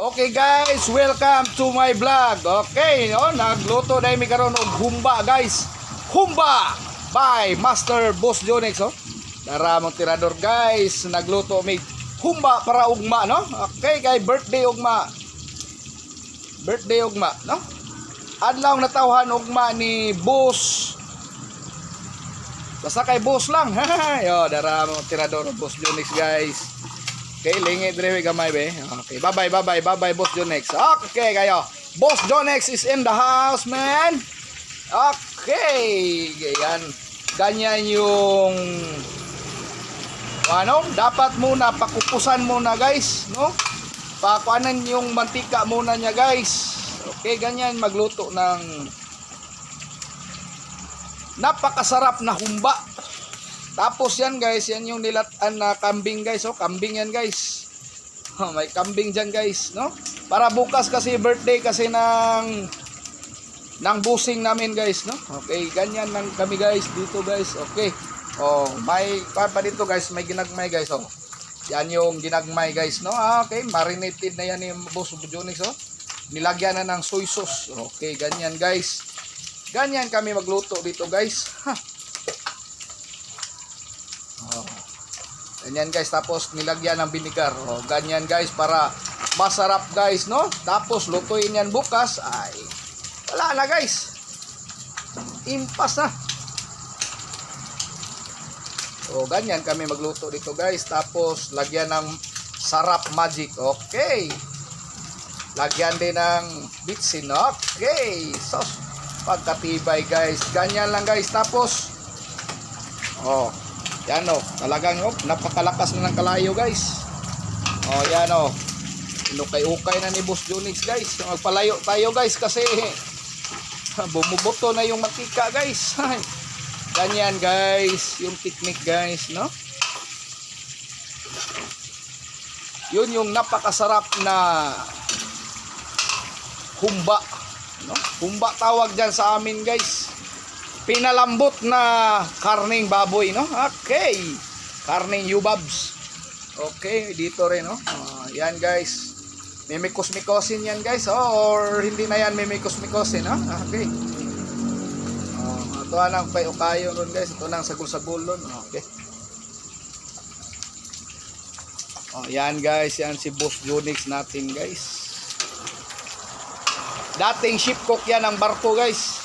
Okay guys, welcome to my vlog. Okay, no, nagluto na mi karon og humba guys. Humba by Master Boss Jonix, oh. Dara mong tirador guys, nagluto mi humba para ugma, no? Okay, kay birthday ugma. Birthday ugma, no? Adlaw natawhan ugma ni Boss. Basta kay Boss lang. Yo, dara mong tirador Boss Jonix guys. Okay, lingit drewe gamay be. Okay, bye-bye Boss Jonix. Okay, kayo. Boss Jonix is in the house, man. Okay, yan. Ganyan yung ano, dapat muna pakupusan muna, guys, no? Pakuanan yung mantika muna niya, guys. Okay, ganyan magluto ng napakasarap na humba. Tapos yan guys, yan yung nilatan na kambing guys, oh, kambing yan guys. Oh, may kambing dyan guys, no? Para bukas kasi birthday kasi ng busing namin guys, no? Okay, ganyan lang kami guys dito guys, okay. Oh, may pa dito guys, may ginagmay guys, oh. Yan yung ginagmay guys, no? Okay, marinated na yan ni Boss Jonix, oh. Nilagyan na ng soy sauce. Okay, ganyan guys. Ganyan kami magluto dito guys. Ha. Oh. Ganyan guys, tapos nilagyan ng binigar. Oh, ganyan guys para masarap guys, no? Tapos lutuin yan bukas, ay wala na guys. Impas na. Oh, ganyan kami magluto dito guys. Tapos lagyan ng sarap magic. Okay. Lagyan din ng bitsin. Okay. So, pagkatibay guys. Ganyan lang guys. Tapos oh, yan o, talagang napakalakas na ng kalayo guys. O yan o, inukay-ukay na ni Boss Jonix guys. Magpalayo tayo guys kasi bumubuto na yung mantika guys. Ganyan guys, yung technique guys, no? Yun yung napakasarap na humba, no? Humba tawag dyan sa amin guys. Pinalambot na karning baboy, no? Okay. Karning yubabs. Okay, dito rin, no? Yan, guys. Mimikos-mikosin yan, guys. Or hindi na yan mimikos-mikosin, no? Okay. Ito nang payo-kayo nun, guys. Ito nang sagul-sagul nun. Okay. Yan, guys. Yan si Boss Jonix natin, guys. Dating ship cook yan ang barko, guys.